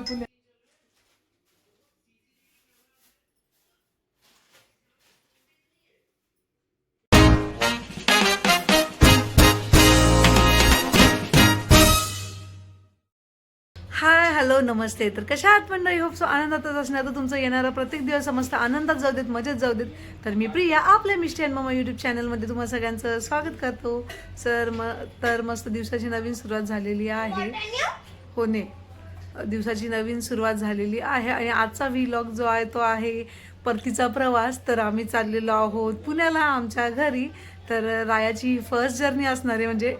पुण्याला. Hi hello नमस्ते. तर कशा आहात मंडळी? होप सो आनंदातच असणार. तर तुमचं येणारा प्रत्येक दिवस मस्त आनंदात जाऊ देत, मजेत जाऊ देत. तर मी प्रिया आपल्या मिस्टी अँड मम्मा यूट्यूब चॅनलमध्ये तुम्हाला सगळ्यांचं स्वागत करतो. तर मस्त दिवसाची नवीन सुरुवात झालेली आहे. हो ने, दिवसाची नवीन सुरुवात झालेली आहे आणि आजचा व्लॉग जो आहे तो आहे परतीचा प्रवास. तर आम्ही चाललेलो आहोत पुण्याला आमच्या घरी. तर रायाची फर्स्ट जर्नी असणार आहे, म्हणजे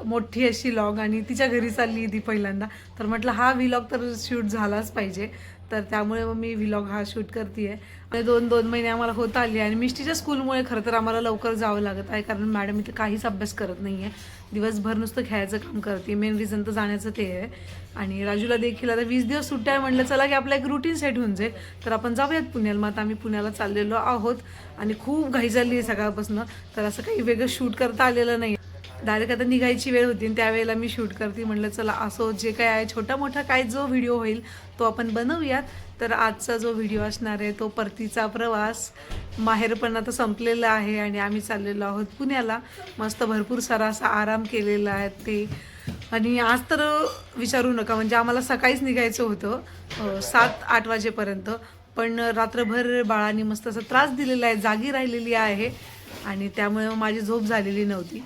मोठी अशी लॉग, आणि तिच्या घरी चालली ती पहिल्यांदा. तर म्हटलं हा व्लॉग तर शूट झालाच पाहिजे. तर त्यामुळे मग मी व्लॉग हा शूट करते आहे. आणि दोन महिने आम्हाला होत आली आणि मिष्टीच्या स्कूलमुळे खरं तर आम्हाला लवकर जावं लागत आहे, कारण मॅडम इथे काहीच अभ्यास करत नाही आहे. दिवसभर नुसतं खेळायचं काम करते. मेन रिझन तर जाण्याचं ते आहे. आणि राजूला देखील आता 20 दिवस सुट्ट्या आहे. म्हटलं चला की आपला एक रुटीन सेट होऊन जाईल. तर आपण जाऊयात पुण्याला. मग आता आम्ही पुण्याला चाललेलो आहोत आणि खूप घाई झाली आहे सकाळपासून. तर असं काही वेगळं शूट करता आलेलं नाही. डायरेक्ट आता निघायची वेळ होती आणि त्यावेळेला मी शूट करते. म्हटलं चला असो, जे काय आहे छोटा मोठा काय जो व्हिडिओ होईल तो आपण बनवूयात. तर आजचा जो व्हिडिओ असणार आहे तो परतीचा प्रवास. माहेर पण आता संपलेलं आहे आणि आम्ही चाललेलो आहोत पुण्याला. मस्त भरपूर सारा असा आराम केलेला आहे ते. आणि आज तर विचारू नका, म्हणजे आम्हाला सकाळीच निघायचं होतं 7-8 वाजेपर्यंत. पण रात्रभर बाळाने मस्त असा त्रास दिलेला आहे, जागी राहिलेली आहे आणि त्यामुळे माझी झोप झालेली नव्हती.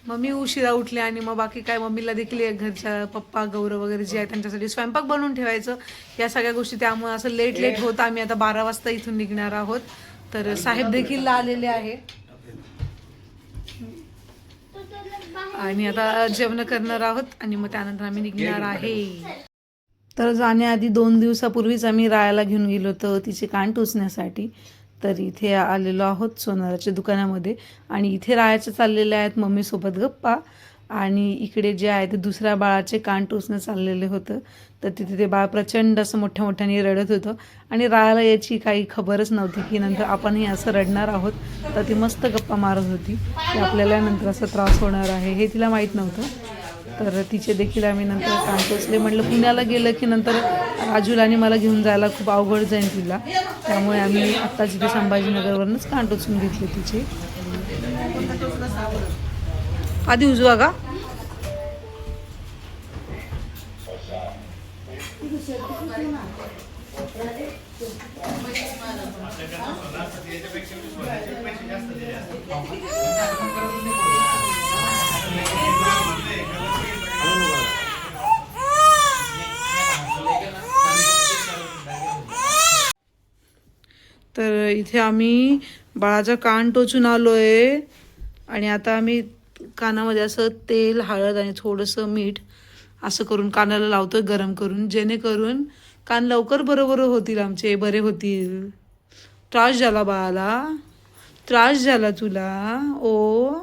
मग मी उशिरा उठले आणि मग बाकी काय मम्मीला देखील घरच्या पप्पा गौरव वगैरे जे आहे त्यांच्यासाठी स्वयंपाक बनवून ठेवायचं, या सगळ्या गोष्टी. त्यामुळे असं लेट होतं. आम्ही आता 12 वाजता इथून निघणार आहोत. तर साहेब देखील आलेले आहे आणि आता जेवण करणार आहोत आणि मग त्यानंतर आम्ही निघणार आहे. तर जाण्याआधी 2 दिवसापूर्वीच आम्ही रायाला घेऊन गेलो होतो तिचे कान टोचण्यासाठी. तर इथे आलेलो आहोत सोनाराच्या दुकानामध्ये आणि इथे रायाच्या चाललेल्या आहेत मम्मीसोबत गप्पा. आणि इकडे जे आहे ते दुसऱ्या बाळाचे कान टोचणं चाललेले होतं. तर तिथे ते बाळ प्रचंड असं मोठ्याने रडत होतं आणि रायाला याची काही खबरच नव्हती की नंतर आपणही असं रडणार आहोत. तर ती मस्त गप्पा मारत होती की आपल्याला नंतर असा त्रास होणार आहे हे तिला माहीत नव्हतं. तर तिचे देखील आम्ही नंतर कान टोचले. म्हटलं पुण्याला गेलं की नंतर राजूला आणि मला घेऊन जायला खूप अवघड जाईल तिला. त्यामुळे आम्ही आत्ताच इथे संभाजीनगरवरूनच कान टोचून घेतले तिचे. आधी उजवा का? तर इथे आम्ही बाळाचा कान टोचून आलोय आणि आता आम्ही कानामध्ये असं तेल, हळद आणि थोडंसं मीठ असं करून कानाला लावतोय गरम करून, जेणेकरून कान लवकर बरोबर होतील, आमचे बरे होतील. त्रास झाला बाळाला, त्रास झाला तुला. ओ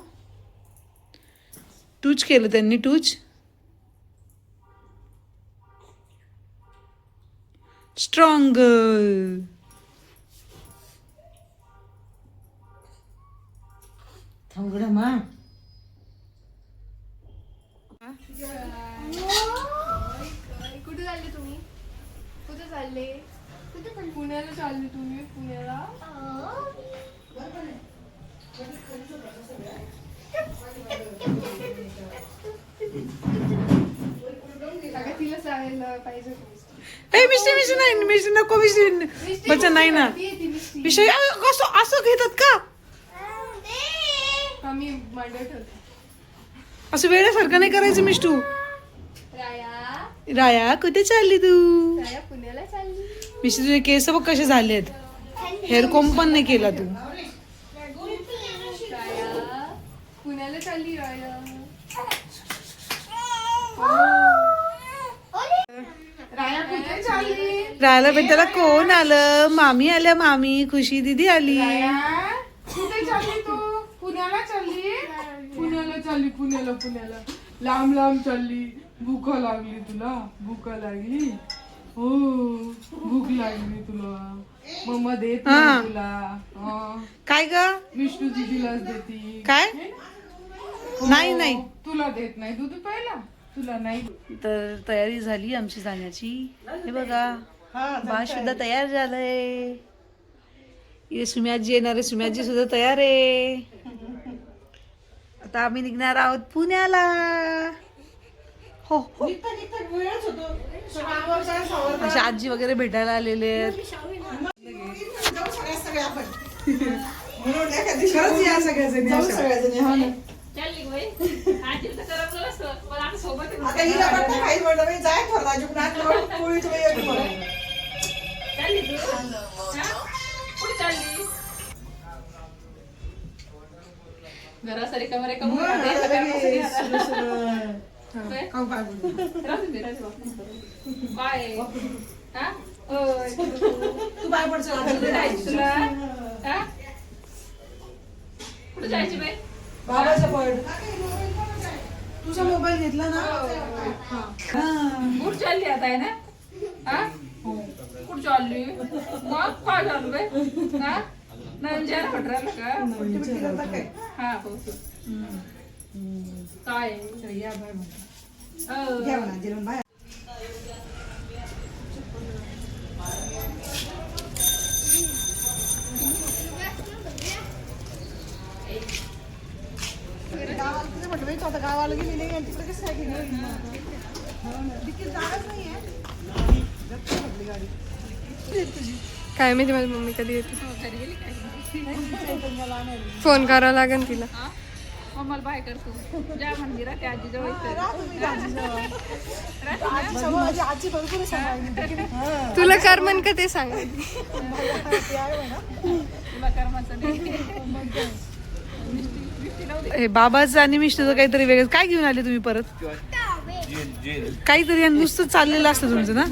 टूच केलं त्यांनी, टूच स्ट्रॉंग. कुठे चालले तुम्ही? कुठे चालले? पुण्याला चालले तुम्ही? पुण्याला तिला सांगायला पाहिजे. मिशी नाही, मिशी नको, मिशी बच्चा नाही ना. विषय असं घेतात का? आम्ही मांडव ठेवतो. असं वेळासारखं नाही करायचं मिष्टू. राया, राया कुठे चालली तू? राया पुण्याला चालली. मिशी तुझे केस बघ कसे झालेत. हेअर कोम पण नाही केला तू. राया पुण्याला चालली. राया राया कुठे चालली? रायाला भेटायला कोण आलं? मामी आल्या, मामी खुशी दीदी आली. राया कुठे चालली तू? पुण्याला चालली. पुण्याला चालली. पुण्याला लांब चालली. भूक लागली तुला? भूक लागली? हो, भूक लागली तुला? मम्मा देत नाही तुला. काय ग? विष्णू दीदीलाच देती. काय? हो, नाही तुला देत नाही दूध प्यायला. तुला नाही. तर तयारी झाली आमची जाण्याची. हे बघा बाळ सुद्धा तयार झालंय. ये सुम्याजी येणार आहे, सुम्याजी सुद्धा तयार आहे. आता आम्ही निघणार आहोत पुण्याला. हो हो. अशा आजी वगैरे भेटायला आलेले आहेत. घरासारी कमरे बाय तू बाय पडचं तुला कुठे जायची बाई? बाबाचा पड. तुझा मोबाईल घेतला ना. कुठं चालली आता आहे ना? कुठं चालली मग? काय झालं बाई? नवीन जेवण भेटलं का? हा हो. काय या बाय म्हणतो. गावाला गेली नाही तिकडे कसं काय माहिती माझी मम्मी कधी येते. फोन करावा लागेल तिला. मम्माला बाय करतो. ज्या मंदिरात त्या आजीजवळ तुला करमन का ते सांग. तुला कर्माचं नाही. हे बाबाचं आणि मिष्टचं काहीतरी वेगळं. काय घेऊन आले तुम्ही परत? काहीतरी नुसतं चाललेलं असतं तुमचं ना.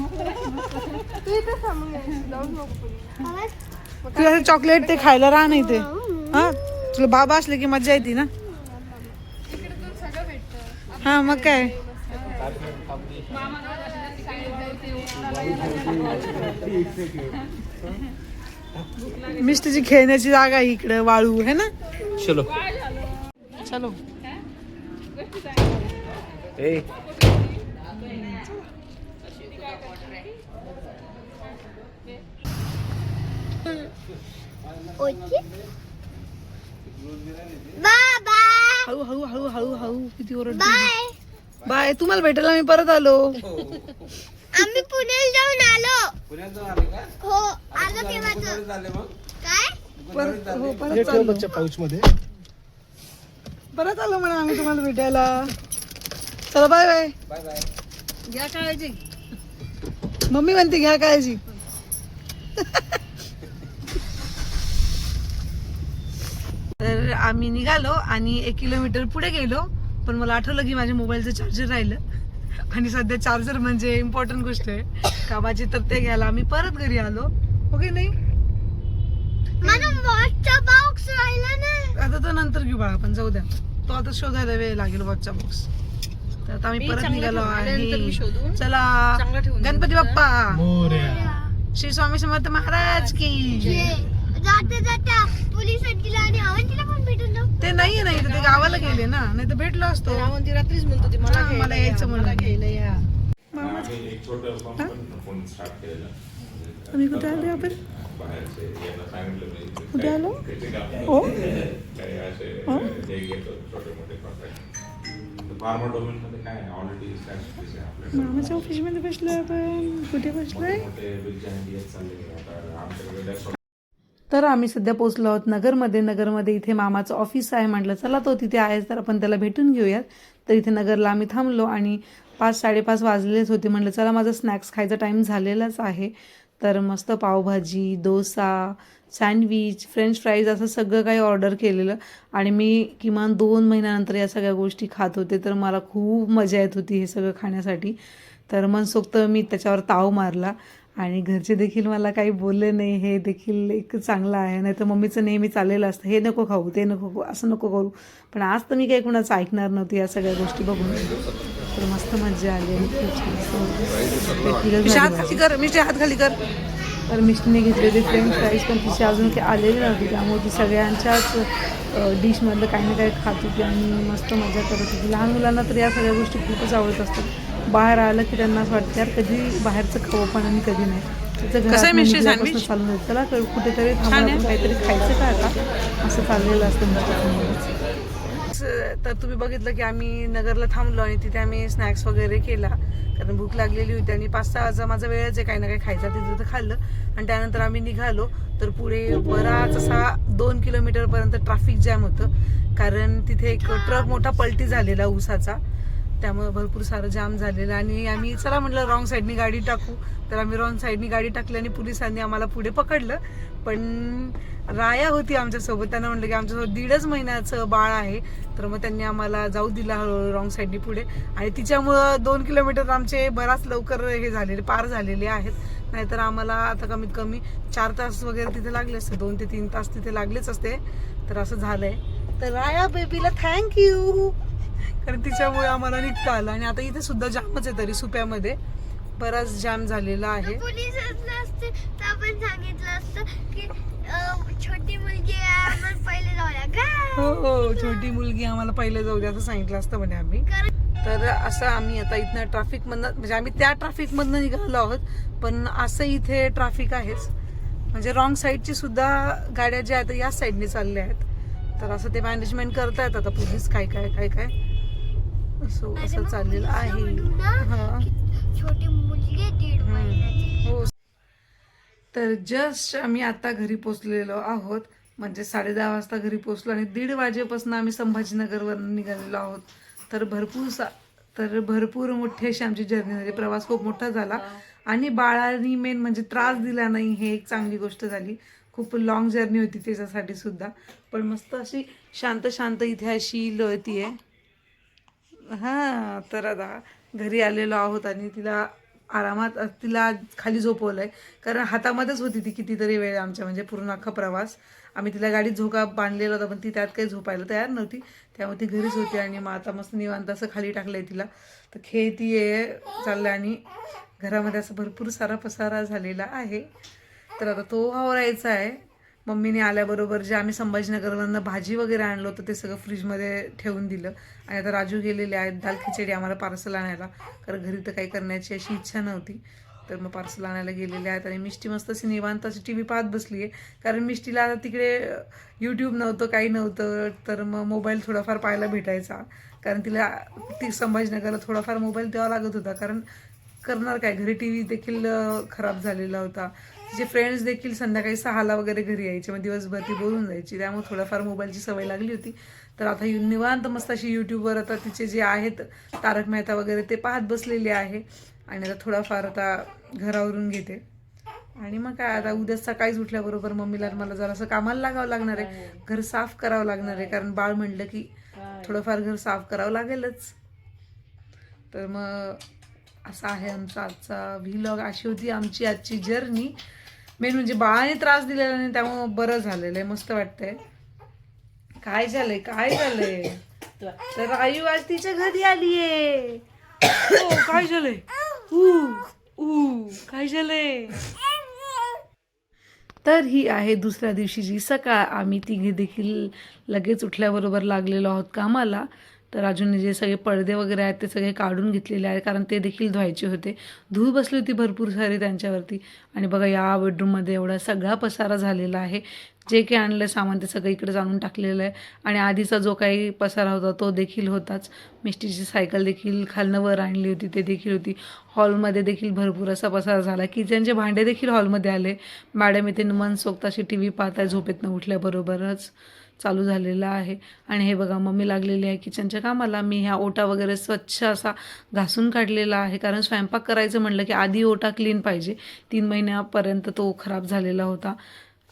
तुला चॉकलेट ते खायला राह नाही ते. हा तुला बाबा असले की मजा येते ना. हा मग काय. मिष्टची खेळण्याची जागा आहे इकडं वाळू है ना. चलो चलो. हळू हळू हळू हळू हळू किती ओरड. बाय. तुम्हाला भेटायला मी परत आलो. आम्ही पुण्याला जाऊन आलो. हो आलो तेव्हाच. काय परत चाललो. परत आलो म्हणा आम्ही तुम्हाला भेटायला. चला बाय बाय. घ्या काळजी. मम्मी म्हणते घ्या काळजी. तर आम्ही निघालो आणि 1 किलोमीटर पुढे गेलो. पण मला आठवलं की माझ्या मोबाईलचं चार्जर राहिलं आणि सध्या चार्जर म्हणजे इम्पॉर्टंट गोष्ट आहे कामाची. तर ते घ्यायला आम्ही परत घरी आलो. ओके नाही मला वॉचचा बॉक्स राहिला ना. आता तो नंतर घेऊ बाळा. पण जाऊ द्या तो आता शोधायला वेळ लागेल वॉचचा बॉक्स. तर आता आम्ही परत निघालो आहे. चला गणपती बाप्पा श्री स्वामी समर्थ महाराज की. जाता जाता पोलिसांना आणि अवंतीला पण भेटून जाऊ. ते नाहीये नाही ते गावाला गेले ना. नाही तर भेटलो असतो. रात्रीच म्हणतो ते मला यायचं मला घ्यायला या. आम्ही कुठे आलो आपण? कुठे आलो? हो मामाच्या ऑफिस मध्ये बसलोय आपण. कुठे बसलोय? तर आम्ही सध्या पोहोचलो आहोत नगरमध्ये. नगरमध्ये इथे मामाचं ऑफिस आहे. म्हटलं चला तो तिथे आहे तर आपण त्याला भेटून घेऊयात. तर इथे नगरला आम्ही थांबलो आणि 5-5:30 वाजलेच होते. म्हटलं चला माझा स्नॅक्स खायचा टाईम झालेलाच आहे. तर मस्त pav bhaji, dosa, sandwich, French fries असं सगळं काही ऑर्डर केलेलं. आणि मी किमान 2 महिन्यानंतर या सगळ्या गोष्टी खात होते. तर मला खूप मजा येत होती हे सगळं खाण्यासाठी. तर मनसोक्त मी त्याच्यावर ताव मारला. आणि घरचे देखील मला काही बोलले नाही. हे देखील एक चांगलं आहे. नाही तर मम्मीचं नेहमी चाललेलं असतं हे नको खाऊ ते नको खाऊ असं नको करू. पण आज तर मी काही कुणाचं ऐकणार नव्हती या सगळ्या गोष्टी बघून. तर मस्त मजा आली आणि खूप छान. हात खाली कर. मी हात खाली कर. तर मिष्टीने घेतलेली फ्रेंच फ्राईज पण तिची अजून काही आलेली नव्हती, त्यामुळे ती सगळ्यांच्याच डिशमधलं काही ना काही खात होती आणि मस्त मजा करत होती. लहान मुलांना तर या सगळ्या गोष्टी खूपच आवडत असतात. बाहेर आलं की त्यांना असं वाटतं यार कधी बाहेरचं खावं पण आणि कधी नाही. तिचं घरात निघाल्यापासून चालून होतं त्याला कुठेतरी थांबून काहीतरी खायचं का आता असं चाललेलं असतं मिस्टरसमोरच. तर तुम्ही बघितलं की आम्ही नगरला थांबलो आणि तिथे आम्ही स्नॅक्स वगैरे केला कारण भूक लागलेली होती आणि 5-6 वाजता माझा वेळच आहे काही ना काही खायचा. तिथं तर खाल्लं आणि त्यानंतर आम्ही निघालो. तर पुढे बराच असा 2 किलोमीटरपर्यंत ट्रॅफिक जॅम होतं कारण तिथे एक ट्रक मोठा पलटी झालेला ऊसाचा, त्यामुळे भरपूर सारं जाम झालेलं आणि आम्ही चला म्हटलं रॉंग साईडनी गाडी टाकू. तर आम्ही रॉंग साईडनी गाडी टाकली आणि पोलिसांनी आम्हाला पुढे पकडलं. पण राया होती आमच्यासोबत, त्यांना म्हटलं की आमच्यासोबत 1.5 महिन्याचं बाळ आहे, तर मग त्यांनी आम्हाला जाऊ दिला हळूहळू रॉंग साईडनी पुढे आणि तिच्यामुळं 2 किलोमीटर आमचे बराच लवकर हे झालेले पार झालेले आहेत. नाहीतर आम्हाला आता कमीत कमी 4 तास वगैरे तिथे लागले असते, 2 ते 3 तास तिथे लागलेच असते. तर असं झालंय. तर राया बेबीला थँक्यू कारण तिच्यामुळे आम्हाला निघता आलं आणि आता इथे सुद्धा जामच आहे, तरी सुप्यामध्ये बराच जाम झालेला आहे. पोलीस असलं असते तर आपण सांगितलं असतं की छोटी मुलगी आहे आपण पहिले जाऊया का. हो छोटी मुलगी आम्हाला पहिले जाऊ द्या असं सांगितलं असतं म्हणे आम्ही. तर असं आम्ही आता इथनं ट्रॅफिकमधनं म्हणजे आम्ही त्या ट्रॅफिकमधनं निघालो आहोत, पण असं इथे ट्रॅफिक आहेच म्हणजे रॉंग साईडची सुद्धा गाड्या ज्या आहेत याच साईडने चालल्या आहेत. तर असं ते मॅनेजमेंट करतायत आता पोलीस काय असं चाललेलं आहे. हा छोटी मुलगी 1.5 महिन्याची. हो. तर जस्ट आम्ही आता घरी पोचलेलो आहोत म्हणजे 10:30 वाजता घरी पोचलो आणि 1:30 वाजेपासून आम्ही संभाजीनगरवर निघालेलो आहोत. तर भरपूर मोठी अशी आमची जर्नी झाली. प्रवास खूप मोठा झाला आणि बाळाने मेन म्हणजे त्रास दिला नाही हे एक चांगली गोष्ट झाली. खूप लॉंग जर्नी होती त्याच्यासाठी सुद्धा, पण मस्त अशी शांत इथे अशी लोळतीये. हां तर आता घरी आलेलो आहोत आणि तिला आरामात तिला खाली झोपवलंय कारण हातामध्येच होती ती कितीतरी वेळ आमच्या म्हणजे पूर्ण अख्खा प्रवास. आम्ही तिला गाडीत झोका बांधलेला होता पण ती त्यात काही झोपायला तयार नव्हती, त्यामुळे ती घरीच होती आणि मग आता मस्त निवांत असं खाली टाकलंय तिला. तर खेळतीये चाललं आणि घरामध्ये असं भरपूर सारा पसारा झालेला आहे. तर आता तो आवरायचा आहे. मम्मीने आल्याबरोबर जे आम्ही संभाजीनगरवरनं भाजी वगैरे आणलं होतं ते सगळं फ्रीजमध्ये ठेवून दिलं आणि आता राजू गेलेले आहेत दाल खिचडी आम्हाला पार्सल आणायला कारण घरी तर काही करण्याची अशी इच्छा नव्हती. तर मग पार्सल आणायला गेलेले आहेत आणि मिष्टी मस्त अशी निवांत अशी TV पाहत बसली आहे कारण मिष्टीला आता तिकडे यूट्यूब नव्हतं काही नव्हतं, तर मग मोबाईल थोडाफार पाहायला भेटायचा कारण तिला ती संभाजीनगरला थोडाफार मोबाईल द्यावा लागत होता कारण करणार काय घरी TV देखील खराब झालेला होता. तिचे फ्रेंड्स देखील संध्याकाळी 6ला वगैरे घरी यायचे, मग दिवसभर ती बोलून जायची, त्यामुळे थोडाफार मोबाईलची सवय लागली होती. तर आता निवांत मस्त अशी यूट्यूबवर आता तिचे जे आहेत तारक मेहता वगैरे ते पाहत बसलेले आहे आणि आता थोडाफार आता घरावरून घेते आणि मग काय आता उद्या सकाळीच उठल्याबरोबर मम्मीला मला जरासं कामाला लागावं लागणार आहे, घर साफ करावं लागणार आहे कारण बाळ म्हणलं की थोडंफार घर साफ करावं लागेलच. तर मग असा आहे आमचा आजचा व्लॉग. अशी होती आमची आजची जर्नी. मेन म्हणजे बाळाने त्रास दिलेला नाही त्यामुळे बरं झालेलं आहे, मस्त वाटतंय. काय झालंय तर आयु आज तिच्या घरी आलीये. काय झालंय काय झालंय. तर ही आहे दुसऱ्या दिवशीची सकाळ. आम्ही तिघे देखील लगेच उठल्याबरोबर लागलेलो आहोत कामाला. तर राजूने जे सगळे पडदे वगैरे आहेत ते सगळे काढून घेतलेले आहेत कारण ते देखील धुवायचे होते. धूळ बसली होती भरपूर सारी त्यांच्यावरती. आणि बघा या बेडरूममध्ये एवढा सगळा पसारा झालेला आहे. जे काही आणलं सामान ते सगळं इकडे आणून टाकलेलं आहे आणि आधीचा जो काही पसारा होता तो देखील होताच. मिष्टीची सायकल देखील खालनं वर आणली होती ते देखील होती. हॉलमध्ये देखील भरपूर असा पसारा झाला. किचनचे भांडे देखील हॉलमध्ये आले. मॅडम इथे मनसोक्त अशी TV पाहत आहे झोपेतनं उठल्याबरोबरच चालू झालेला आहे. आणि हे बघा मम्मी लागलेली आहे किचनच्या कामाला. मी ह्या ओटा वगैरे स्वच्छ असा घासून काढलेला आहे कारण स्वयंपाक करायचं म्हटलं की आधी ओटा क्लीन पाहिजे. 3 महिन्यापर्यंत तो खराब झालेला होता.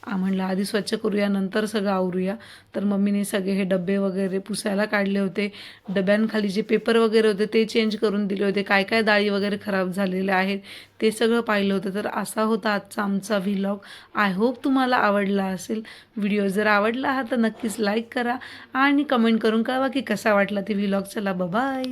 म्हणलं आधी स्वच्छ करूया नंतर सगळं आवरूया. तर मम्मीने सगळे हे डबे वगैरे पुसायला काढले होते. डब्यांखाली जे पेपर वगैरे होते ते चेंज करून दिले होते. काय काय डाळी वगैरे खराब झालेल्या आहेत ते सगळं पाहिलं होतं. तर असा होता आजचा आमचा व्लॉग. आय होप तुम्हाला आवडला असेल. व्हिडिओ जर आवडला हा तर नक्कीच लाईक करा आणि कमेंट करून कळवा की कसा वाटला ते व्लॉग. चला बाय.